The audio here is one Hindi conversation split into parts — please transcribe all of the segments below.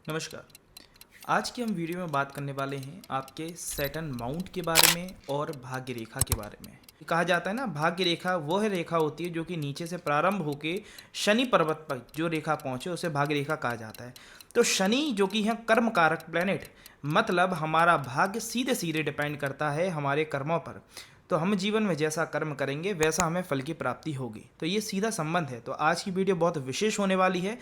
नमस्कार। आज की हम वीडियो में बात करने वाले हैं आपके सैटर्न माउंट के बारे में और भाग्य रेखा के बारे में। कहा जाता है ना, भाग्य रेखा वह रेखा होती है जो कि नीचे से प्रारंभ होके शनि पर्वत पर जो रेखा पहुंचे उसे भाग्य रेखा कहा जाता है। तो शनि जो कि है कर्म कारक प्लेनेट, मतलब हमारा भाग्य सीधे सीधे डिपेंड करता है हमारे कर्मों पर। तो हम जीवन में जैसा कर्म करेंगे वैसा हमें फल की प्राप्ति होगी। तो ये सीधा संबंध है। तो आज की वीडियो बहुत विशेष होने वाली है।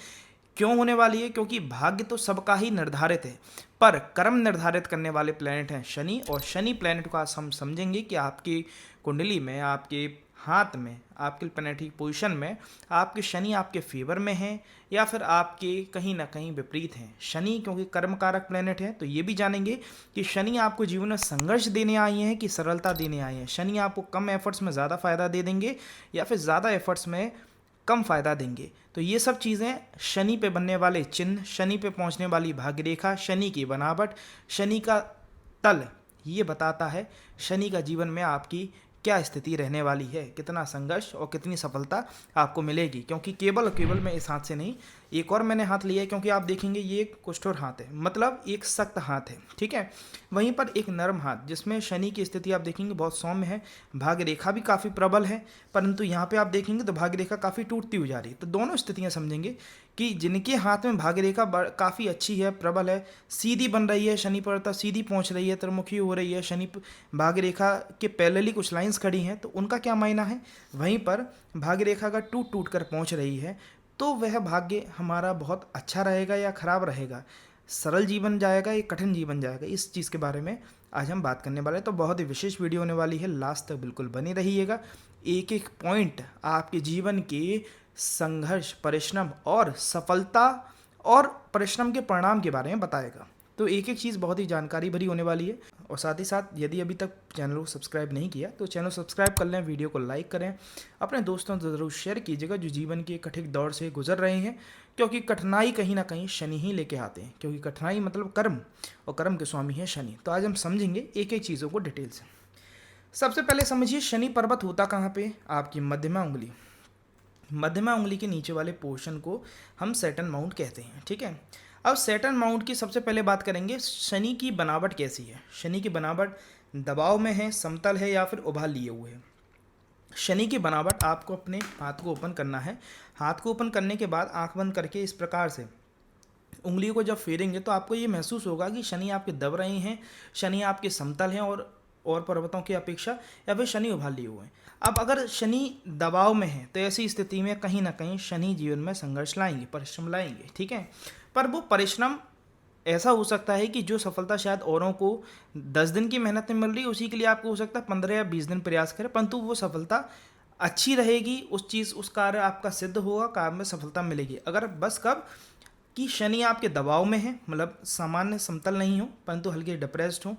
क्यों होने वाली है? क्योंकि भाग्य तो सबका ही निर्धारित है, पर कर्म निर्धारित करने वाले प्लेनेट हैं शनि। और शनि प्लेनेट को आज हम समझेंगे कि आपकी कुंडली में, आपके हाथ में, आपके प्लेनेटरी पोजीशन में आपके शनि आपके फेवर में हैं या फिर आपके कहीं ना कहीं विपरीत हैं। शनि क्योंकि कर्म कारक प्लेनेट है, तो ये भी जानेंगे कि शनि आपको जीवन में संघर्ष देने आए हैं कि सरलता देने आए हैं। शनि आपको कम एफर्ट्स में ज़्यादा फायदा दे देंगे या फिर ज़्यादा एफर्ट्स में कम फायदा देंगे। तो ये सब चीज़ें शनि पे बनने वाले चिन्ह, शनि पे पहुंचने वाली भाग्य रेखा, शनि की बनावट, शनि का तल, ये बताता है शनि का जीवन में आपकी क्या स्थिति रहने वाली है, कितना संघर्ष और कितनी सफलता आपको मिलेगी। क्योंकि केवल मैं इस हाथ से नहीं, एक और मैंने हाथ लिया है, क्योंकि आप देखेंगे ये एक कुष्ठोर हाथ है, मतलब एक सख्त हाथ है, ठीक है। वहीं पर एक नरम हाथ जिसमें शनि की स्थिति आप देखेंगे बहुत सौम्य है, भाग्य रेखा भी काफ़ी प्रबल है, परंतु यहाँ पे आप देखेंगे तो भाग्य रेखा काफ़ी टूटती हुई जा रही है। तो दोनों स्थितियाँ समझेंगे कि जिनके हाथ में भाग्य रेखा काफ़ी अच्छी है, प्रबल है, सीधी बन रही है, शनि पर सीधी पहुँच रही है, त्रिमुखी हो रही है, शनि भाग्य रेखा के पैरेलली कुछ लाइंस खड़ी हैं, तो उनका क्या मायना है। वहीं पर भाग्य रेखा का टूट टूट कर पहुँच रही है, तो वह भाग्य हमारा बहुत अच्छा रहेगा या खराब रहेगा, सरल जीवन जाएगा या कठिन जीवन जाएगा, इस चीज़ के बारे में आज हम बात करने वाले हैं। तो बहुत ही विशेष वीडियो होने वाली है, लास्ट तक बिल्कुल बने रहिएगा। एक एक पॉइंट आपके जीवन के संघर्ष, परिश्रम और सफलता और परिश्रम के परिणाम के बारे में बताएगा। तो एक एक चीज़ बहुत ही जानकारी भरी होने वाली है। और साथ ही साथ यदि अभी तक चैनल को सब्सक्राइब नहीं किया तो चैनल सब्सक्राइब कर लें, वीडियो को लाइक करें, अपने दोस्तों से ज़रूर शेयर कीजिएगा जो जीवन के कठिन दौर से गुजर रहे हैं। क्योंकि कठिनाई कहीं ना कहीं शनि ही लेके आते हैं, क्योंकि कठिनाई मतलब कर्म, और कर्म के स्वामी है शनि। तो आज हम समझेंगे एक एक चीज़ों को डिटेल से। सबसे पहले समझिए शनि पर्वत होता कहाँ पे, आपकी मध्यमा उंगली, मध्यमा उंगली के नीचे वाले पोर्शन को हम सैटर्न माउंट कहते हैं, ठीक है। अब सैटर्न माउंट की सबसे पहले बात करेंगे, शनि की बनावट कैसी है। शनि की बनावट दबाव में है, समतल है या फिर उभार लिए हुए है। शनि की बनावट, आपको अपने हाथ को ओपन करना है। हाथ को ओपन करने के बाद आंख बंद करके इस प्रकार से उंगलियों को जब फेरेंगे तो आपको ये महसूस होगा कि शनि आपके दब रहे हैं, शनि आपके समतल हैं और पर्वतों की अपेक्षा, या फिर शनि उभार लिए हुए हैं। अब अगर शनि दबाव में है तो ऐसी स्थिति में कहीं ना कहीं शनि जीवन में संघर्ष लाएंगे, परिश्रम लाएंगे, ठीक है। पर वो परिश्रम ऐसा हो सकता है कि जो सफलता शायद औरों को 10 दिन की मेहनत में मिल रही है, उसी के लिए आपको हो सकता है 15 या 20 दिन प्रयास करें, परंतु वो सफलता अच्छी रहेगी, उस कार्य आपका सिद्ध होगा, कार्य में सफलता मिलेगी। अगर बस कब कि शनि आपके दबाव में है, मतलब सामान्य समतल नहीं हो परंतु हल्के डिप्रेस्ड हो,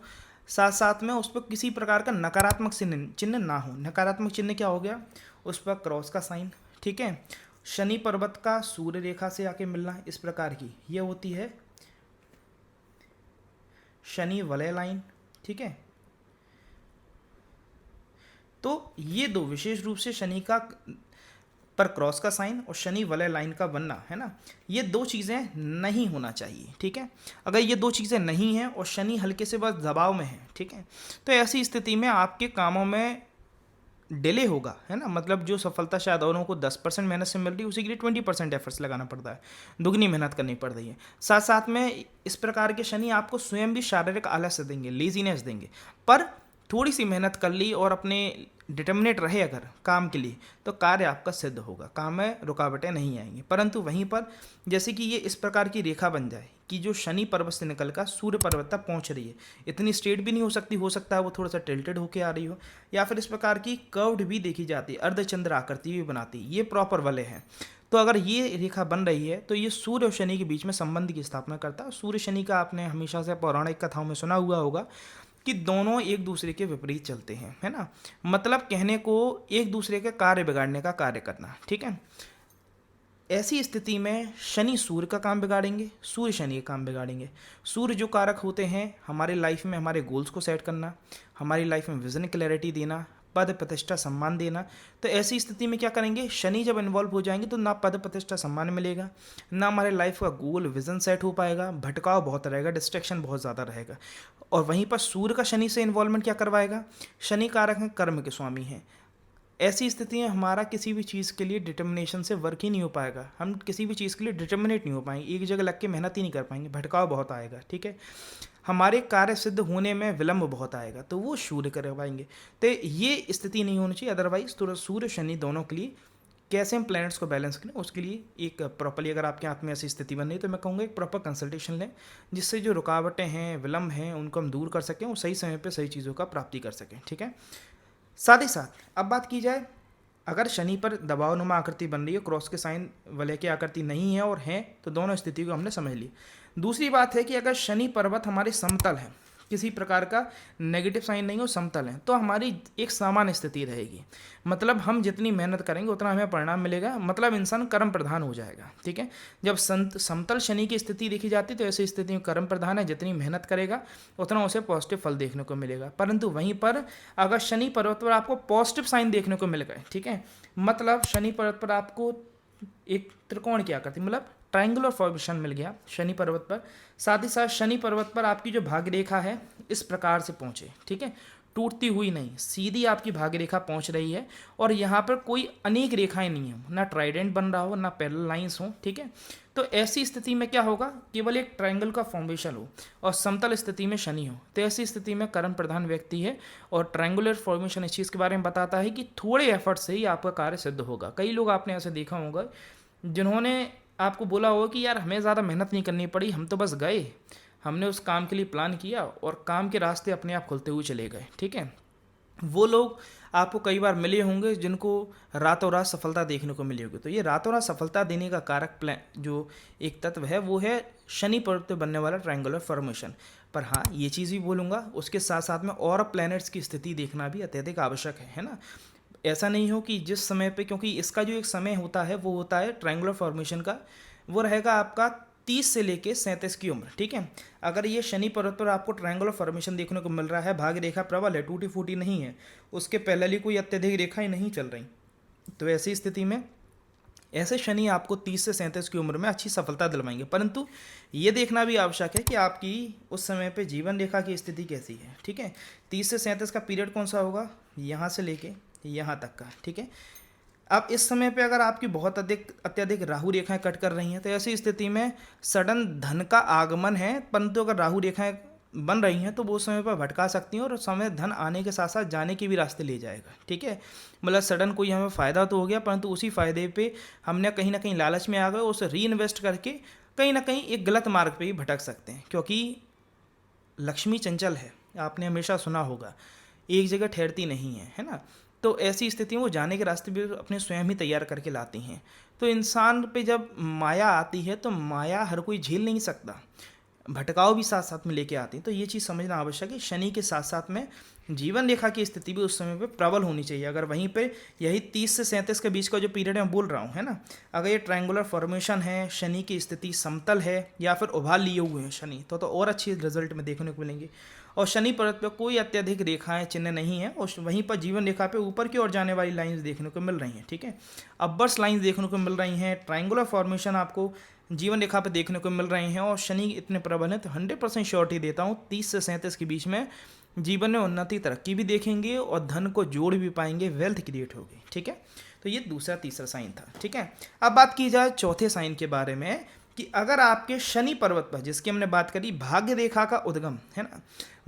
साथ साथ में उस पर किसी प्रकार का नकारात्मक चिन्ह ना हो। नकारात्मक चिन्ह क्या हो गया, उस पर क्रॉस का साइन, ठीक है। शनि पर्वत का सूर्य रेखा से आके मिलना, इस प्रकार की ये होती है शनि वलय लाइन, ठीक है। तो ये दो विशेष रूप से शनि का पर क्रॉस का साइन और शनि वलय लाइन का बनना, है ना, ये दो चीज़ें नहीं होना चाहिए, ठीक है। अगर ये दो चीज़ें नहीं हैं और शनि हल्के से बस दबाव में है, ठीक है, तो ऐसी स्थिति में आपके कामों में डिले होगा, है ना। मतलब जो सफलता शायद औरों को 10% मेहनत से मिल रही है, उसी के लिए 20% एफर्ट्स लगाना पड़ता है, दुगनी मेहनत करनी पड़ रही है। साथ साथ में इस प्रकार के शनि आपको स्वयं भी शारीरिक आलस्य देंगे, लेजीनेस देंगे, पर थोड़ी सी मेहनत कर ली और अपने डिटर्मिनेट रहे अगर काम के लिए, तो कार्य आपका सिद्ध होगा, काम में रुकावटें नहीं आएंगी। परंतु वहीं पर जैसे कि ये इस प्रकार की रेखा बन जाए कि जो शनि पर्वत से निकल कर सूर्य पर्वत तक पहुंच रही है, इतनी स्ट्रेट भी नहीं हो सकती, हो सकता है वो थोड़ा सा टिल्टेड होके आ रही हो, या फिर इस प्रकार की कर्व्ड भी देखी जाती है, अर्धचंद्र आकृति भी बनाती है, ये प्रॉपर वलय है। तो अगर ये रेखा बन रही है तो ये सूर्य और शनि के बीच में संबंध की स्थापना करता है। सूर्य शनि का आपने हमेशा से पौराणिक कथाओं में सुना हुआ होगा कि दोनों एक दूसरे के विपरीत चलते हैं, है ना। मतलब कहने को एक दूसरे के कार्य बिगाड़ने का कार्य करना, ठीक है। ऐसी स्थिति में शनि सूर्य का काम बिगाड़ेंगे, सूर्य शनि का काम बिगाड़ेंगे। सूर्य जो कारक होते हैं हमारे लाइफ में हमारे गोल्स को सेट करना, हमारी लाइफ में विजन क्लैरिटी देना, पद प्रतिष्ठा सम्मान देना। तो ऐसी स्थिति में क्या करेंगे, शनि जब इन्वॉल्व हो जाएंगे तो ना पद प्रतिष्ठा सम्मान मिलेगा, ना हमारे लाइफ का गोल विजन सेट हो पाएगा, भटकाव बहुत रहेगा, डिस्ट्रैक्शन बहुत ज़्यादा रहेगा। और वहीं पर सूर्य का शनि से इन्वॉल्वमेंट क्या करवाएगा, शनि कारक हैं, कर्म के स्वामी हैं। ऐसी स्थिति में हमारा किसी भी चीज़ के लिए डिटर्मिनेशन से वर्क ही नहीं हो पाएगा, हम किसी भी चीज़ के लिए डिटर्मिनेट नहीं हो पाएंगे, एक जगह लग के मेहनत ही नहीं कर पाएंगे, भटकाव बहुत आएगा। ठीक है, हमारे कार्य सिद्ध होने में विलंब बहुत आएगा, तो वो सूर्य करवाएंगे। तो ये स्थिति नहीं होनी चाहिए। अदरवाइज तो सूर्य शनि दोनों के लिए कैसे हम प्लैनेट्स को बैलेंस करें, उसके लिए एक प्रॉपरली अगर आपके हाथ में ऐसी स्थिति बन रही है तो मैं कहूँगा एक प्रॉपर कंसल्टेशन लें, जिससे जो रुकावटें हैं, विलंब हैं, उनको हम दूर कर सकें और सही समय पर सही चीज़ों का प्राप्ति कर सकें। ठीक है, साथ ही साथ अब बात की जाए, अगर शनि पर दबावनुमा आकृति बन रही है, क्रॉस के साइन वलय की आकृति नहीं है और है, तो दोनों स्थिति को हमने समझ ली। दूसरी बात है कि अगर शनि पर्वत हमारे समतल है, किसी प्रकार का नेगेटिव साइन नहीं हो, समतल है, तो हमारी एक सामान्य स्थिति रहेगी। मतलब हम जितनी मेहनत करेंगे उतना हमें परिणाम मिलेगा, मतलब इंसान कर्म प्रधान हो जाएगा। ठीक है, जब समतल शनि की स्थिति देखी जाती है तो ऐसी स्थिति में कर्म प्रधान है, जितनी मेहनत करेगा उतना उसे पॉजिटिव फल देखने को मिलेगा। परंतु वहीं पर अगर शनि पर्वत पर आपको पॉजिटिव साइन देखने को मिल गए, ठीक है, मतलब शनि पर्वत पर आपको एक त्रिकोण की आकृति, मतलब ट्रायंगुलर फॉर्मेशन मिल गया शनि पर्वत पर, साथ ही साथ शनि पर्वत पर आपकी जो भाग्य रेखा है इस प्रकार से पहुंचे, ठीक है, टूटती हुई नहीं, सीधी आपकी भाग्य रेखा पहुंच रही है, और यहाँ पर कोई अनेक रेखाएं नहीं हो, ना ट्राइडेंट बन रहा हो, ना पैरेलल लाइंस हो। ठीक है, तो ऐसी स्थिति में क्या होगा, केवल एक ट्रायंगल का फॉर्मेशन हो और समतल स्थिति में शनि हो, तो ऐसी स्थिति में कर्म प्रधान व्यक्ति है। और ट्रायंगुलर फॉर्मेशन इस चीज़ के बारे में बताता है कि थोड़े एफर्ट से ही आपका कार्य सिद्ध होगा। कई लोग आपने ऐसे देखा होगा जिन्होंने आपको बोला होगा कि यार हमें ज़्यादा मेहनत नहीं करनी पड़ी, हम तो बस गए, हमने उस काम के लिए प्लान किया और काम के रास्ते अपने आप खुलते हुए चले गए। ठीक है, वो लोग आपको कई बार मिले होंगे जिनको रातों रात सफलता देखने को मिली होगी। तो ये रातों रात सफलता देने का कारक जो एक तत्व है वो है शनि पर्वत पर बनने वाला ट्रायंगुलर फॉर्मेशन। पर हाँ, ये चीज़ भी बोलूँगा, उसके साथ साथ में और प्लैनेट्स की स्थिति देखना भी अत्यधिक आवश्यक है ना। ऐसा नहीं हो कि जिस समय पे, क्योंकि इसका जो एक समय होता है वो होता है ट्रायंगुलर फॉर्मेशन का, वो रहेगा आपका 30 से लेके 37 की उम्र। ठीक है, अगर ये शनि पर्वत पर आपको ट्रायंगुलर फॉर्मेशन देखने को मिल रहा है, भाग्य रेखा प्रबल है, टूटी फूटी नहीं है, उसके पहले ही कोई अत्यधिक रेखाएं नहीं चल रही, तो ऐसी स्थिति में ऐसे शनि आपको 30 से 37 की उम्र में अच्छी सफलता दिलवाएंगे। परंतु ये देखना भी आवश्यक है कि आपकी उस समय पे जीवन रेखा की स्थिति कैसी है। ठीक है, 30 से 37 का पीरियड कौन सा होगा, यहाँ से लेके यहाँ तक का। ठीक है, अब इस समय पे अगर आपकी बहुत अत्यधिक राहु रेखाएं कट कर रही हैं, तो ऐसी स्थिति में सडन धन का आगमन है, परंतु अगर राहु रेखाएं बन रही हैं तो वो समय पर भटका सकती हैं और समय धन आने के साथ साथ जाने के भी रास्ते ले जाएगा। ठीक है, मतलब सडन कोई हमें फ़ायदा तो हो गया, परंतु उसी फ़ायदे पे हमने कहीं ना कहीं लालच में आ गए, उसे री इन्वेस्ट करके कहीं ना कहीं एक गलत मार्ग पे ही भटक सकते हैं। क्योंकि लक्ष्मी चंचल है, आपने हमेशा सुना होगा, एक जगह ठहरती नहीं है ना। तो ऐसी स्थिति में वो जाने के रास्ते भी अपने स्वयं ही तैयार करके लाती हैं। तो इंसान पे जब माया आती है तो माया हर कोई झेल नहीं सकता, भटकाव भी साथ साथ में लेके आती है। तो ये चीज़ समझना आवश्यक है। शनि के साथ साथ में जीवन रेखा की स्थिति भी उस समय पे प्रबल होनी चाहिए। अगर वहीं पे यही 30 से 37 के बीच का जो पीरियड मैं बोल रहा हूँ, है ना, अगर ये ट्रायंगुलर फॉर्मेशन है, शनि की स्थिति समतल है या फिर उभार लिए हुए हैं शनि, तो और अच्छी रिजल्ट में देखने को मिलेंगे। और शनि पर्वत पर कोई अत्यधिक रेखाएं चिन्ह नहीं है, और वहीं पर जीवन रेखा पे ऊपर की ओर जाने वाली लाइंस देखने को मिल रही हैं। ठीक है, अबर्स लाइंस देखने को मिल रही हैं, ट्रायंगुलर फॉर्मेशन आपको जीवन रेखा पे देखने को मिल रहे हैं, और शनि इतने प्रबल हैं तो 100% श्योरिटी देता हूँ 30 से 37 के बीच में जीवन में उन्नति तरक्की भी देखेंगे और धन को जोड़ भी पाएंगे, वेल्थ क्रिएट होगी। ठीक है, तो ये दूसरा तीसरा साइन था। ठीक है, अब बात की जाए चौथे साइन के बारे में कि अगर आपके शनि पर्वत पर, जिसकी हमने बात करी भाग्य रेखा का उद्गम, है ना,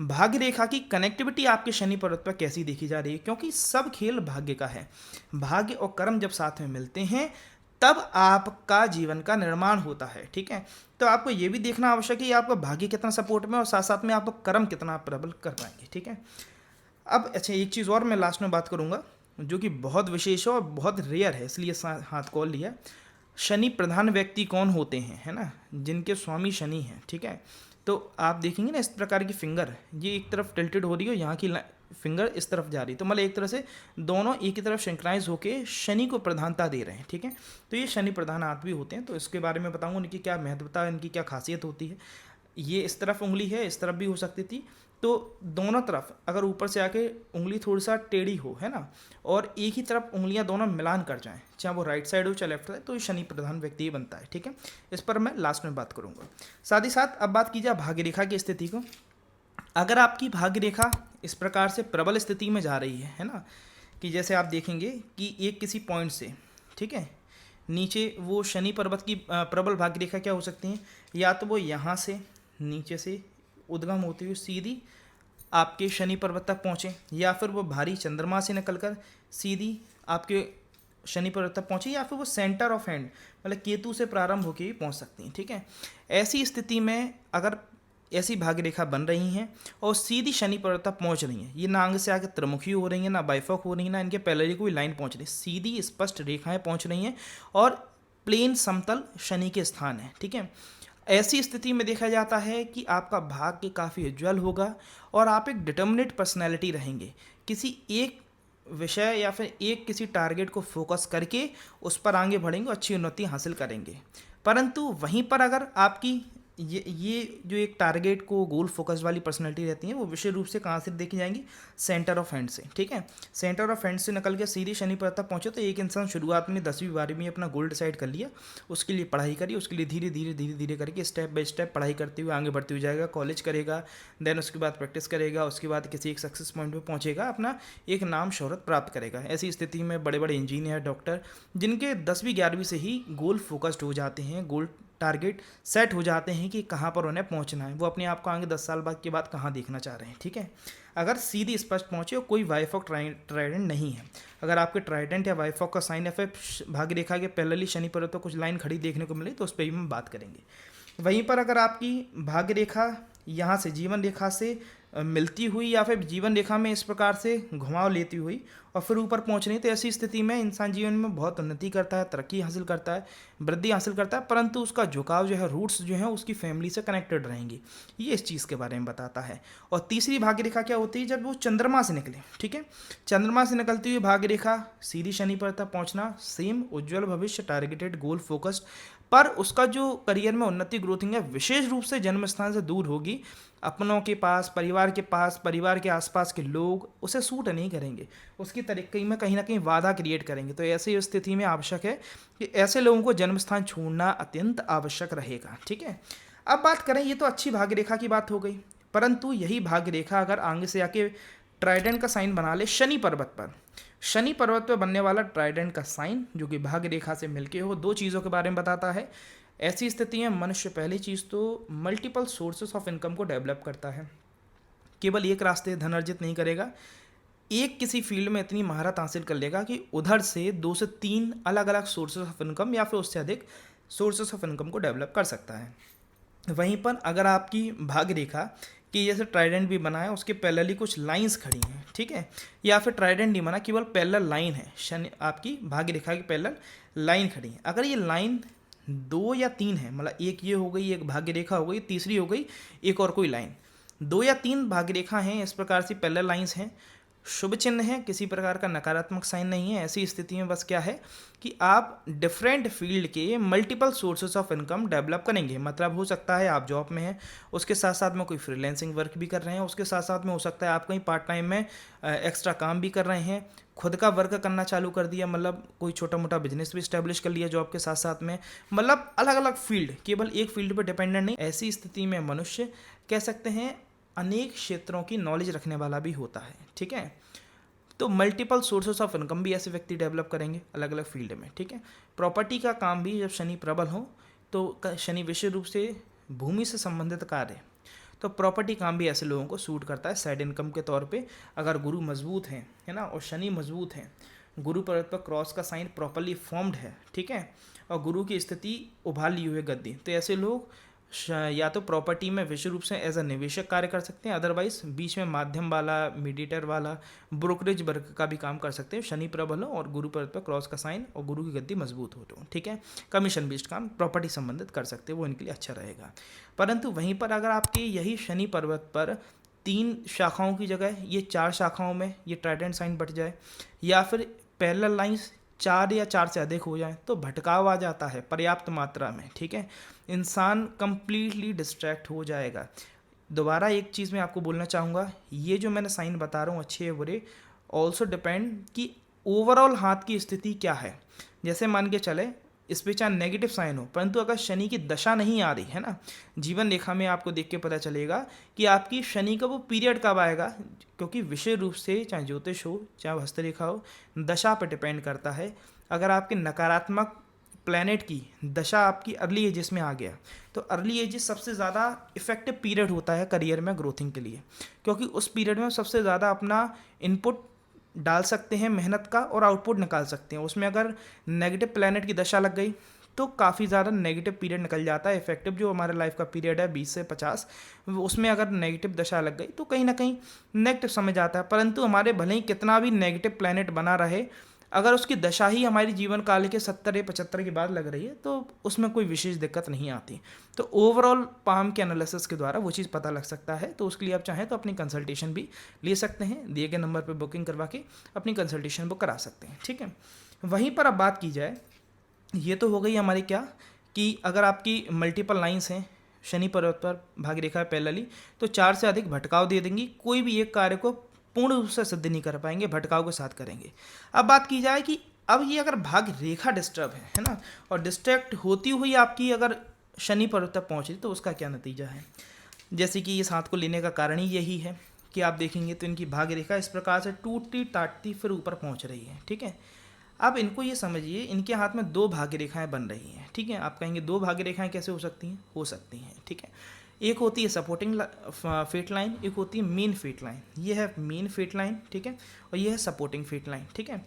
भाग्य रेखा की कनेक्टिविटी आपके शनि पर्वत पर कैसी देखी जा रही है, क्योंकि सब खेल भाग्य का है। भाग्य और कर्म जब साथ में मिलते हैं तब आपका जीवन का निर्माण होता है। ठीक है, तो आपको ये भी देखना आवश्यक है कि आपका भाग्य कितना सपोर्ट में और साथ साथ में आपका कर्म कितना प्रबल कर पाएंगे। ठीक है, अब अच्छा एक चीज़ और मैं लास्ट में बात करूंगा जो कि बहुत विशेष है और बहुत रेयर है, इसलिए हाथ कॉल लिया। शनि प्रधान व्यक्ति कौन होते हैं, है ना, जिनके स्वामी शनि हैं। ठीक है, तो आप देखेंगे ना इस प्रकार की फिंगर, ये एक तरफ टिल्टेड हो रही है, यहाँ की फिंगर इस तरफ जा रही, तो मतलब एक तरह से दोनों एक ही तरफ सिंक्राइज होके शनि को प्रधानता दे रहे हैं। ठीक है, तो ये शनि प्रधान आदमी होते हैं, तो इसके बारे में बताऊंगा, इनकी क्या महत्वता है, इनकी क्या खासियत होती है। ये इस तरफ उंगली है, इस तरफ भी हो सकती थी, तो दोनों तरफ अगर ऊपर से आके उंगली थोड़ी सा टेढ़ी हो, है ना, और एक ही तरफ उंगलियां दोनों मिलान कर जाएं, चाहे वो राइट साइड हो चाहे लेफ्ट साइड, तो ये शनि प्रधान व्यक्ति ही बनता है। ठीक है, इस पर मैं लास्ट में बात करूंगा। साथ ही साथ अब बात की जाए भाग्य रेखा की स्थिति को। अगर आपकी भाग्य रेखा इस प्रकार से प्रबल स्थिति में जा रही है ना, कि जैसे आप देखेंगे कि एक किसी पॉइंट से, ठीक है, नीचे वो शनि पर्वत की प्रबल भाग्य रेखा क्या हो सकती है, या तो वो यहाँ से नीचे से उद्गम होती हुई सीधी आपके शनि पर्वत तक पहुँचे, या फिर वो भारी चंद्रमा से निकलकर सीधी आपके शनि पर्वत तक पहुँचे, या फिर वो सेंटर ऑफ हैंड मतलब केतु से प्रारंभ होकर भी पहुँच सकती हैं। ठीक है, ऐसी स्थिति में अगर ऐसी भाग्य रेखा बन रही हैं और सीधी शनि पर्वत तक पहुँच रही हैं, ये ना आगे से आगे त्रिमुखी हो रही हैं, ना बाइफोक हो रही हैं, ना इनके पैरेलल कोई लाइन पहुँच रही है, सीधी स्पष्ट रेखाएं पहुँच रही हैं और प्लेन समतल शनि के स्थान है। ठीक है, ऐसी स्थिति में देखा जाता है कि आपका भाग्य काफ़ी उज्जवल होगा और आप एक डिटर्मिनेट पर्सनैलिटी रहेंगे। किसी एक विषय या फिर एक किसी टारगेट को फोकस करके उस पर आगे बढ़ेंगे, अच्छी उन्नति हासिल करेंगे। परंतु वहीं पर अगर आपकी ये जो एक टारगेट को गोल फोकस वाली पर्सनैलिटी रहती है, वो विशेष रूप से कहाँ से देखी जाएंगी, सेंटर ऑफ हैंड से। ठीक है, सेंटर ऑफ हैंड से निकल के सीधी शनि पर्वत तक पहुँचे, तो एक इंसान शुरुआत में 10वीं 12वीं में अपना गोल डिसाइड कर लिया, उसके लिए पढ़ाई करी, उसके लिए धीरे धीरे धीरे धीरे करके स्टेप बाय स्टेप पढ़ाई करते हुए आगे बढ़ते हुए जाएगा, कॉलेज करेगा, देन उसके बाद प्रैक्टिस करेगा, उसके बाद किसी एक सक्सेस पॉइंट पर पहुँचेगा, अपना एक नाम शोहरत प्राप्त करेगा। ऐसी स्थिति में बड़े बड़े इंजीनियर, डॉक्टर, जिनके 10वीं 11वीं से ही गोल फोकस्ड हो जाते हैं, गोल टारगेट सेट हो जाते हैं कि कहाँ पर उन्हें पहुँचना है, वो अपने आप को आगे 10 साल बाद के बाद कहाँ देखना चाह रहे हैं। ठीक है, अगर सीधी स्पष्ट पहुँचे और कोई वाइफॉक ट्राइडेंट नहीं है, अगर आपके ट्राइडेंट या वाइफॉक का साइन या फिर भाग्य रेखा के पैरेलली शनि पर्वत पर कुछ लाइन खड़ी देखने को मिले, तो उस पर भी हम बात करेंगे। वहीं पर अगर आपकी भाग्य रेखा यहाँ से जीवन रेखा से मिलती हुई या फिर जीवन रेखा में इस प्रकार से घुमाव लेती हुई और फिर ऊपर पहुँचनी, तो ऐसी स्थिति में इंसान जीवन में बहुत उन्नति करता है, तरक्की हासिल करता है, वृद्धि हासिल करता है, परंतु उसका झुकाव जो है, रूट्स जो है उसकी फैमिली से कनेक्टेड रहेंगी। ये इस चीज़ के बारे में बताता है। और तीसरी भाग्य रेखा क्या होती है, जब वो चंद्रमा से निकले। ठीक है, चंद्रमा से निकलती हुई भाग्य रेखा सीधी शनि पर तक पहुँचना, सेम उज्ज्वल भविष्य, टारगेटेड गोल फोकस्ड, पर उसका जो करियर में उन्नति ग्रोथिंग है विशेष रूप से जन्म स्थान से दूर होगी, अपनों के पास, परिवार के आसपास के लोग उसे सूट नहीं करेंगे, उसकी तरीके में कहीं ना कहीं बाधा क्रिएट करेंगे। तो ऐसी स्थिति में आवश्यक है कि ऐसे लोगों को जन्म स्थान छोड़ना अत्यंत आवश्यक रहेगा। ठीक है, अब बात करें, ये तो अच्छी भाग्य रेखा की बात हो गई, परंतु यही भाग्य रेखा अगर आगे से आके ट्राइडेंट का साइन बना ले शनि पर्वत पर, शनि पर्वत पर बनने वाला ट्राइडेंट का साइन जो कि भाग्य रेखा से मिलके हो, दो चीज़ों के बारे में बताता है। ऐसी स्थिति में मनुष्य पहली चीज़ तो मल्टीपल सोर्सेस ऑफ इनकम को डेवलप करता है, केवल एक रास्ते धन अर्जित नहीं करेगा, एक किसी फील्ड में इतनी महारत हासिल कर लेगा कि उधर से 2 से 3 अलग अलग सोर्सेस ऑफ इनकम या फिर उससे अधिक सोर्सेस ऑफ इनकम को डेवलप कर सकता है। वहीं पर अगर आपकी भाग्य रेखा कि जैसे ट्राइडेंट भी बना है, उसके पैरेलली कुछ लाइंस खड़ी हैं, ठीक है, या फिर ट्राइडेंट नहीं बना, केवल पैरेलल लाइन है, शनि आपकी भाग्य रेखा की पैरेलल लाइन खड़ी है, अगर ये लाइन 2 या 3 है, मतलब एक ये हो गई, एक भाग्य रेखा हो गई, तीसरी हो गई एक और कोई लाइन, 2 या 3 भाग्य रेखा हैं, इस प्रकार से पैरेलल लाइंस हैं, शुभ चिन्ह है, किसी प्रकार का नकारात्मक साइन नहीं है। ऐसी स्थिति में बस क्या है कि आप डिफरेंट फील्ड के multiple sources of income develop करेंगे। मतलब हो सकता है आप जॉब में हैं, उसके साथ साथ में कोई फ्रीलैंसिंग वर्क भी कर रहे हैं, उसके साथ साथ में हो सकता है आप कहीं पार्ट टाइम में एक्स्ट्रा काम भी कर रहे हैं, खुद का वर्क करना चालू कर दिया, मतलब कोई छोटा मोटा बिजनेस भी स्टैब्लिश कर लिया जॉब के साथ साथ में, मतलब अलग अलग फील्ड, केवल एक फील्ड पर डिपेंडेंट नहीं। ऐसी स्थिति में मनुष्य कह सकते हैं अनेक क्षेत्रों की नॉलेज रखने वाला भी होता है, ठीक है। तो मल्टीपल सोर्सेस ऑफ इनकम भी ऐसे व्यक्ति डेवलप करेंगे अलग अलग फील्ड में, ठीक है। प्रॉपर्टी का काम भी जब शनि प्रबल हो, तो शनि विशेष रूप से भूमि से संबंधित कार्य, तो प्रॉपर्टी काम भी ऐसे लोगों को सूट करता है साइड इनकम के तौर पे। अगर गुरु मजबूत हैं, है ना, और शनि मजबूत हैं, गुरु पर्वत पर क्रॉस का साइन प्रॉपरली फॉर्म्ड है, ठीक है, और गुरु की स्थिति उभार ली हुई गद्दी, तो ऐसे लोग या तो प्रॉपर्टी में विशेष रूप से एज अ निवेशक कार्य कर सकते हैं, अदरवाइज बीच में माध्यम वाला, मीडिएटर वाला, ब्रोकरेज वर्क का भी काम कर सकते हैं। शनि प्रबल हो और गुरु पर्वत पर क्रॉस का साइन और गुरु की गद्दी मजबूत हो, तो ठीक है, कमीशन बेस्ड काम प्रॉपर्टी संबंधित कर सकते हैं, वो इनके लिए अच्छा रहेगा। परंतु वहीं पर अगर आपके यही शनि पर्वत पर 3 शाखाओं की जगह ये 4 शाखाओं में ये ट्राइडेंट साइन बट जाए, या फिर पैरेलल लाइंस 4 या 4 से अधिक हो जाए, तो भटकाव आ जाता है पर्याप्त मात्रा में, ठीक है, इंसान कंप्लीटली डिस्ट्रैक्ट हो जाएगा। दोबारा एक चीज़ मैं आपको बोलना चाहूँगा, ये जो मैंने साइन बता रहा हूँ अच्छे या बुरे, ऑल्सो डिपेंड कि ओवरऑल हाथ की स्थिति क्या है। जैसे मान के चले इस पे चाहे नेगेटिव साइन हो, परंतु अगर शनि की दशा नहीं आ रही है ना, जीवन रेखा में आपको देख के पता चलेगा कि आपकी शनि का वो पीरियड कब आएगा, क्योंकि विशेष रूप से चाहे ज्योतिष हो चाहे हस्तरेखा हो, दशा पर डिपेंड करता है। अगर आपके नकारात्मक प्लैनेट की दशा आपकी अर्ली एजेस में आ गया, तो अर्ली एजेस सबसे ज़्यादा इफेक्टिव पीरियड होता है करियर में ग्रोथिंग के लिए, क्योंकि उस पीरियड में सबसे ज़्यादा अपना इनपुट डाल सकते हैं मेहनत का और आउटपुट निकाल सकते हैं। उसमें अगर नेगेटिव प्लैनेट की दशा लग गई तो काफ़ी ज़्यादा नेगेटिव पीरियड निकल जाता है। इफेक्टिव जो हमारे लाइफ का पीरियड है 20 से 50, उसमें अगर नेगेटिव दशा लग गई तो कहीं ना कहीं नेगेटिव समझ आता है। परंतु हमारे भले ही कितना भी नेगेटिव प्लैनेट बना रहे, अगर उसकी दशा ही हमारी जीवन काल के 70 या 75 के बाद लग रही है तो उसमें कोई विशेष दिक्कत नहीं आती। तो ओवरऑल पाम के एनालिसिस के द्वारा वो चीज़ पता लग सकता है। तो उसके लिए आप चाहें तो अपनी कंसल्टेशन भी ले सकते हैं, दिए गए नंबर पर बुकिंग करवा के अपनी कंसल्टेशन बुक करा सकते हैं। ठीक है, वहीं पर अब बात की जाए, ये तो हो गई हमारी क्या कि अगर आपकी मल्टीपल लाइंस हैं शनि पर्वत पर भाग्य रेखा पैरेलली, तो 4 से अधिक भटकाव दे देंगी, कोई भी एक कार्य को पूर्ण रूप से सिद्ध नहीं कर पाएंगे, भटकाव के साथ करेंगे। अब बात की जाए कि अब ये अगर भाग्य रेखा डिस्टर्ब है ना, और डिस्ट्रैक्ट होती हुई आपकी अगर शनि पर्वत तक पहुँच रही, तो उसका क्या नतीजा है। जैसे कि इस हाथ को लेने का कारण ही यही है कि आप देखेंगे तो इनकी भाग्य रेखा इस प्रकार से टूटती टाटती फिर ऊपर पहुँच रही है। ठीक है, अब इनको ये समझिए, इनके हाथ में 2 भाग्य रेखाएं बन रही हैं। ठीक है, आप कहेंगे 2 भाग्य रेखाएं कैसे हो सकती हैं, हो सकती हैं। ठीक है, एक होती है सपोर्टिंग फेट लाइन, एक होती है मेन फेट लाइन। ये है मेन फेट लाइन, ठीक है, और ये है सपोर्टिंग फेट लाइन। ठीक है,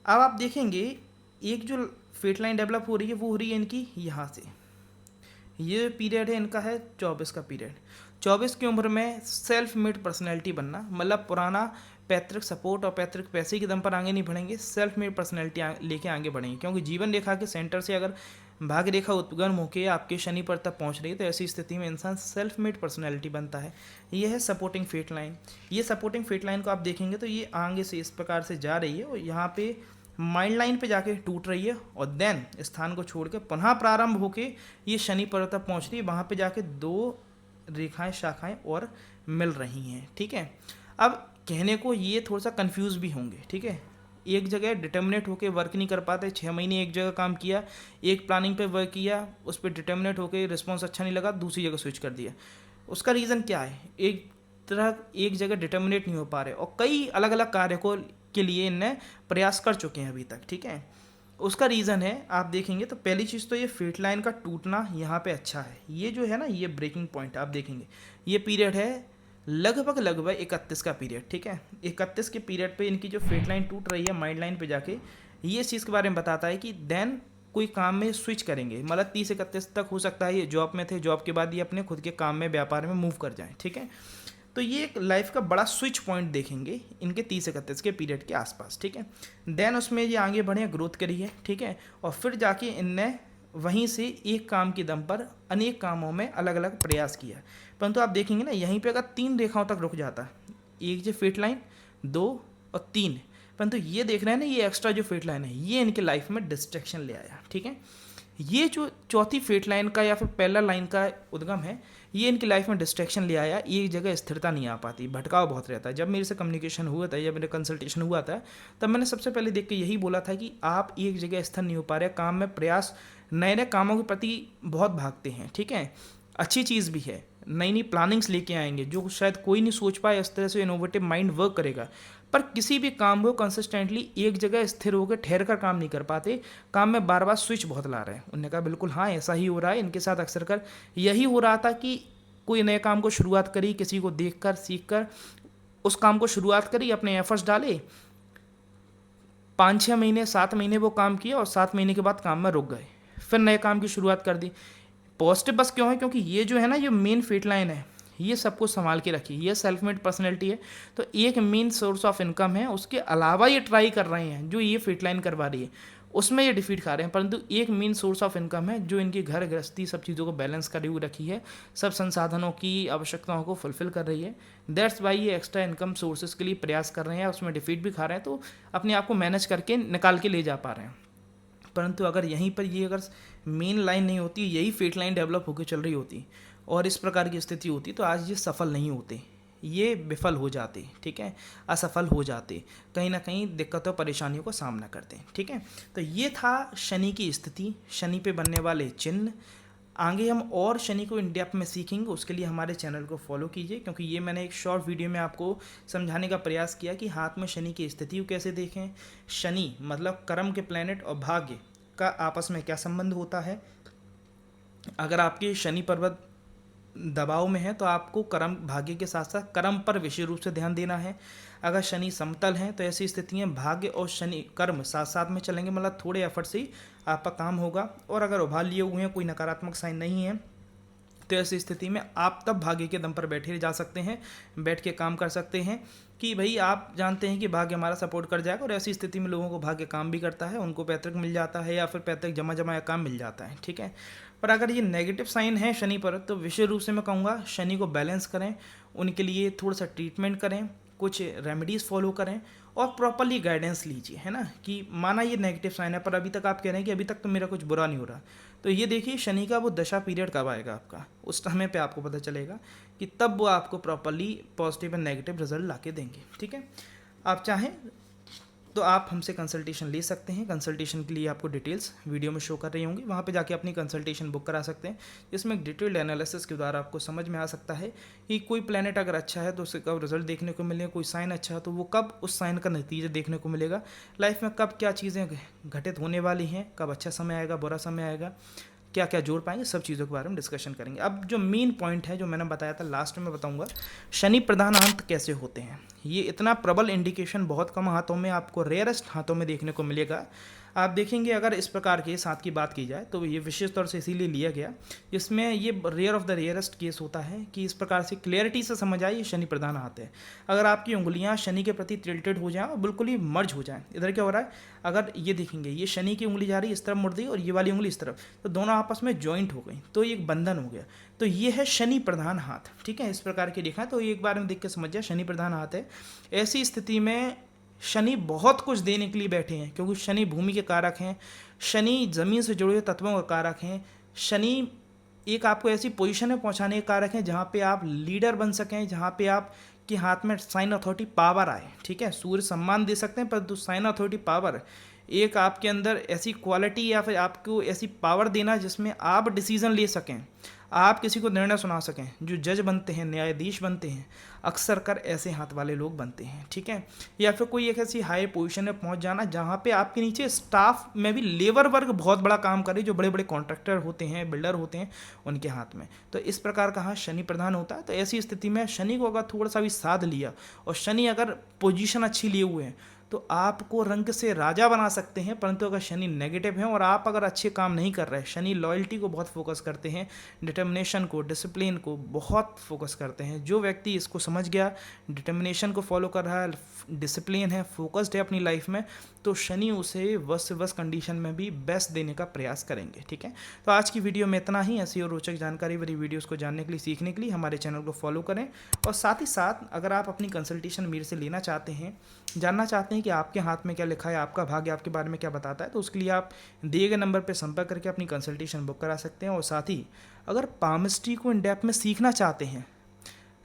अब आप देखेंगे एक जो फेट लाइन डेवलप हो रही है वो हो रही है इनकी यहाँ से। ये पीरियड है इनका है 24 का पीरियड। 24 की उम्र में सेल्फ मेड पर्सनैलिटी बनना, मतलब पुराना पैतृक सपोर्ट और पैतृक पैसे के दम पर आगे नहीं बढ़ेंगे, सेल्फ मेड पर्सनैलिटी लेके आगे बढ़ेंगे। क्योंकि जीवन रेखा के सेंटर से अगर भाग्य रेखा उत्पन्न होकर आपके शनि पर तक पहुंच रही है, तो ऐसी स्थिति में इंसान सेल्फ मेड पर्सनैलिटी बनता है। ये है सपोर्टिंग फेट लाइन। ये सपोर्टिंग फेट लाइन को आप देखेंगे तो ये आगे से इस प्रकार से जा रही है और यहाँ पे माइंड लाइन पे जाके टूट रही है, और देन स्थान को छोड़ के पुनः प्रारंभ होके ये शनि पर्वत तक पहुँच रही है। वहाँ पे जाके 2 रेखाएं शाखाएं और मिल रही हैं। ठीक है, अब कहने को ये थोड़ा सा कंफ्यूज भी होंगे। ठीक है, एक जगह डिटर्मिनेट होकर वर्क नहीं कर पाते, 6 महीने एक जगह काम किया, एक प्लानिंग पे वर्क किया, उस पर डिटर्मिनेट होकर रिस्पॉन्स अच्छा नहीं लगा, दूसरी जगह स्विच कर दिया। उसका रीज़न क्या है, एक जगह डिटर्मिनेट नहीं हो पा रहे और कई अलग अलग कार्य को के लिए इनने प्रयास कर चुके हैं अभी तक। ठीक है, उसका रीज़न है आप देखेंगे तो पहली चीज़ तो ये फेट लाइन का टूटना यहाँ पे अच्छा है। ये जो है ना, ये ब्रेकिंग पॉइंट आप देखेंगे, ये पीरियड है लगभग 31 का पीरियड। ठीक है, 31 के पीरियड पे इनकी जो फेट लाइन टूट रही है माइंड लाइन पे जाके, ये इस चीज़ के बारे में बताता है कि देन कोई काम में स्विच करेंगे। मतलब 30-31 तक हो सकता है ये जॉब में थे, जॉब के बाद ये अपने खुद के काम में व्यापार में मूव कर जाएं। ठीक है, तो ये एक लाइफ का बड़ा स्विच पॉइंट देखेंगे इनके 30-31 के पीरियड के आसपास। ठीक है, देन उसमें ये आगे बढ़े, ग्रोथ करी है। ठीक है, और फिर जाके इनने वहीं से एक काम के दम पर अनेक कामों में अलग अलग प्रयास किया। परंतु आप देखेंगे ना, यहीं पे अगर 3 रेखाओं तक रुक जाता, एक जो फेट लाइन, 2 और 3, परंतु ये देख रहे हैं ना, ये एक्स्ट्रा जो फेट लाइन है ये इनके लाइफ में डिस्ट्रैक्शन ले आया। ठीक है, ये जो चौथी फेट लाइन का या फिर पैरेलल लाइन का उद्गम है, ये इनकी लाइफ में डिस्ट्रैक्शन ले आया। एक जगह स्थिरता नहीं आ पाती, भटकाव बहुत रहता है। जब मेरे से कम्युनिकेशन हुआ था, जब मेरा कंसल्टेशन हुआ था, तब मैंने सबसे पहले देख के यही बोला था कि आप एक जगह स्थिर नहीं हो पा रहे, काम में प्रयास, नए नए कामों के प्रति बहुत भागते हैं। ठीक है, अच्छी चीज़ भी है, नई नई प्लानिंग्स लेके आएंगे जो शायद कोई नहीं सोच पाए, इस तरह से इनोवेटिव माइंड वर्क करेगा। पर किसी भी काम को कंसिस्टेंटली एक जगह स्थिर होकर ठहर कर काम नहीं कर पाते, काम में बार बार स्विच बहुत ला रहे हैं। उन्होंने कहा बिल्कुल हाँ, ऐसा ही हो रहा है इनके साथ। अक्सर कर यही हो रहा था कि कोई नए काम को शुरुआत करी, किसी को देख कर सीख कर उस काम को शुरुआत करी, अपने एफर्ट्स डाले, 5-6 महीने 7 महीने वो काम किया और 7 महीने के बाद काम में रुक गए, फिर नए काम की शुरुआत कर दी। पॉजिटिव बस क्यों है, क्योंकि ये जो है ना, ये मेन फेट लाइन है, ये सबको संभाल के रखी, ये सेल्फ मेड पर्सनैलिटी है। तो एक मेन सोर्स ऑफ इनकम है, उसके अलावा ये ट्राई कर रहे हैं जो ये फेट लाइन करवा रही है, उसमें ये डिफीट खा रहे हैं। परंतु एक मेन सोर्स ऑफ इनकम है जो इनकी घर गृहस्थी सब चीज़ों को बैलेंस करी हुई रखी है, सब संसाधनों की आवश्यकताओं को फुलफिल कर रही है। दैट्स वाई ये एक्स्ट्रा इनकम सोर्सेज के लिए प्रयास कर रहे हैं, उसमें डिफीट भी खा रहे हैं, तो अपने आप को मैनेज करके निकाल के ले जा पा रहे हैं। परंतु अगर यहीं पर ये अगर मेन लाइन नहीं होती, यही फेट लाइन डेवलप होकर चल रही होती और इस प्रकार की स्थिति होती तो आज ये सफल नहीं होते, ये विफल हो जाते, ठीक है, असफल हो जाते, कहीं ना कहीं दिक्कतों परेशानियों का सामना करते, ठीक है। तो ये था शनि की स्थिति, शनि पे बनने वाले चिन्ह। आगे हम और शनि को इन डेप्थ में सीखेंगे, उसके लिए हमारे चैनल को फॉलो कीजिए, क्योंकि ये मैंने एक शॉर्ट वीडियो में आपको समझाने का प्रयास किया कि हाथ में शनि की स्थिति को कैसे देखें, शनि मतलब कर्म के प्लैनेट और भाग्य का आपस में क्या संबंध होता है। अगर आपके शनि पर्वत दबाव में है तो आपको कर्म भाग्य के साथ साथ कर्म पर विशेष रूप से ध्यान देना है। अगर शनि समतल है तो ऐसी स्थिति में भाग्य और शनि कर्म साथ साथ में चलेंगे, मतलब थोड़े एफर्ट से ही आपका काम होगा। और अगर उभार लिए हुए हैं, कोई नकारात्मक साइन नहीं है, तो ऐसी स्थिति में आप तब भाग्य के दम पर बैठे जा सकते हैं, बैठ के काम कर सकते हैं कि भाई आप जानते हैं कि भाग्य हमारा सपोर्ट कर जाएगा। और ऐसी स्थिति में लोगों को भाग्य काम भी करता है, उनको पैतृक मिल जाता है या फिर पैतृक जमा जमाया काम मिल जाता है, ठीक है। पर अगर ये नेगेटिव साइन है शनि पर, तो विशेष रूप से मैं कहूँगा शनि को बैलेंस करें, उनके लिए थोड़ा सा ट्रीटमेंट करें, कुछ रेमेडीज़ फॉलो करें और प्रॉपरली गाइडेंस लीजिए, है ना। कि माना ये नेगेटिव साइन है पर अभी तक आप कह रहे हैं कि अभी तक तो मेरा कुछ बुरा नहीं हो रहा, तो ये देखिए शनि का वो दशा पीरियड कब आएगा आपका, उस समय पे आपको पता चलेगा कि तब वो आपको properly positive and negative result ला के देंगे, ठीक है। आप चाहें तो आप हमसे कंसल्टेशन ले सकते हैं। कंसल्टेशन के लिए आपको डिटेल्स वीडियो में शो कर रही होंगी, वहाँ पे जाके अपनी कंसल्टेशन बुक करा सकते हैं, जिसमें एक डिटेल्ड एनालिसिस के द्वारा आपको समझ में आ सकता है कि कोई प्लैनेट अगर अच्छा है तो उससे कब रिजल्ट देखने को मिलेगा, कोई साइन अच्छा है तो वो कब उस साइन का नतीजा देखने को मिलेगा, लाइफ में कब क्या चीज़ें घटित होने वाली हैं, कब अच्छा समय आएगा, बुरा समय आएगा, क्या क्या जोड़ पाएंगे, सब चीज़ों के बारे में डिस्कशन करेंगे। अब जो मेन पॉइंट है जो मैंने बताया था लास्ट में बताऊंगा, शनि प्रधान अंत कैसे होते हैं। ये इतना प्रबल इंडिकेशन बहुत कम हाथों में, आपको रेयरेस्ट हाथों में देखने को मिलेगा। आप देखेंगे अगर इस प्रकार के साथ की बात की जाए तो ये विशेष तौर से इसीलिए लिया गया, जिसमें ये rare of the rarest case होता है कि इस प्रकार से क्लियरिटी से समझ आए ये शनि प्रधान हाथ है। अगर आपकी उंगलियां शनि के प्रति टिल्टेड हो जाएं और बिल्कुल ही मर्ज हो जाएं, इधर क्या हो रहा है, अगर ये देखेंगे ये शनि की उंगली जा रही है इस तरफ मुड़ रही और ये वाली उंगली इस तरफ, तो दोनों आपस में ज्वाइंट हो गई, तो ये एक बंधन हो गया, तो ये है शनि प्रधान हाथ, ठीक है। इस प्रकार के देखा तो एक बार में देख के समझ जाए शनि प्रधान हाथ है। ऐसी स्थिति में शनि बहुत कुछ देने के लिए बैठे हैं, क्योंकि शनि भूमि के कारक हैं, शनि जमीन से जुड़े हुए तत्वों के कारक हैं, शनि एक आपको ऐसी पोजीशन में पहुंचाने के कारक हैं जहां पे आप लीडर बन सकें, जहां पे आप के हाथ में साइन अथॉरिटी पावर आए, ठीक है। सूर्य सम्मान दे सकते हैं परंतु साइन अथॉरिटी पावर एक आपके अंदर ऐसी क्वालिटी या फिर आपको ऐसी पावर देना जिसमें आप डिसीजन ले सकें, आप किसी को निर्णय सुना सकें। जो जज बनते हैं, न्यायाधीश बनते हैं, अक्सर कर ऐसे हाथ वाले लोग बनते हैं, ठीक है। या फिर कोई एक ऐसी हाई पोजीशन में पहुंच जाना जहां पे आपके नीचे स्टाफ में भी लेबर वर्ग बहुत बड़ा काम करे, जो बड़े बड़े कॉन्ट्रैक्टर होते हैं, बिल्डर होते हैं, उनके हाथ में। तो इस प्रकार का शनि प्रधान होता है। तो ऐसी स्थिति में शनि को अगर थोड़ा सा भी साध लिया और शनि अगर पोजीशन अच्छी लिए हुए हैं तो आपको रंग से राजा बना सकते हैं। परंतु अगर शनि नेगेटिव है और आप अगर अच्छे काम नहीं कर रहे, शनि लॉयल्टी को बहुत फोकस करते हैं, डिटर्मिनेशन को, डिसिप्लिन को बहुत फोकस करते हैं। जो व्यक्ति इसको समझ गया, डिटर्मिनेशन को फॉलो कर रहा है, डिसिप्लिन है, फोकस्ड है अपनी लाइफ में, तो शनि उसे वर्स्ट से वर्स्ट कंडीशन में भी बेस्ट देने का प्रयास करेंगे, ठीक है। तो आज की वीडियो में इतना ही। ऐसी और रोचक जानकारी भरी वीडियोस को जानने के लिए, सीखने के लिए हमारे चैनल को फॉलो करें। और साथ ही साथ अगर आप अपनी कंसल्टेशन मेरे से लेना चाहते हैं, जानना चाहते हैं कि आपके हाथ में क्या लिखा है, आपका भाग्य आपके बारे में क्या बताता है, तो उसके लिए आप दिए गए नंबर पर संपर्क करके अपनी कंसल्टेशन बुक करा सकते हैं। और साथ ही अगर पामिस्ट्री को इन डेप्थ में सीखना चाहते हैं,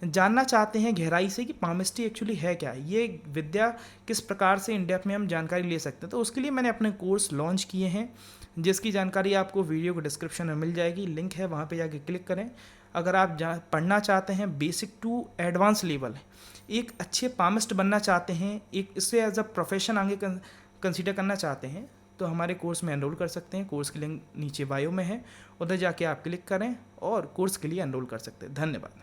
जानना चाहते हैं गहराई से कि पामिस्ट्री एक्चुअली है क्या, ये विद्या किस प्रकार से इन डेप्थ में हम जानकारी ले सकते हैं, तो उसके लिए मैंने अपने कोर्स लॉन्च किए हैं, जिसकी जानकारी आपको वीडियो को डिस्क्रिप्शन में मिल जाएगी, लिंक है, वहाँ पे जाके क्लिक करें। अगर आप पढ़ना चाहते हैं बेसिक टू एडवांस लेवल, एक अच्छे पामिस्ट बनना चाहते हैं, एक इससे एज अ प्रोफेशन आगे कंसिडर करना चाहते हैं, तो हमारे कोर्स में एनरोल कर सकते हैं। कोर्स की लिंक नीचे बायो में है, उधर जाके आप क्लिक करें और कोर्स के लिए एनरोल कर सकते हैं। धन्यवाद।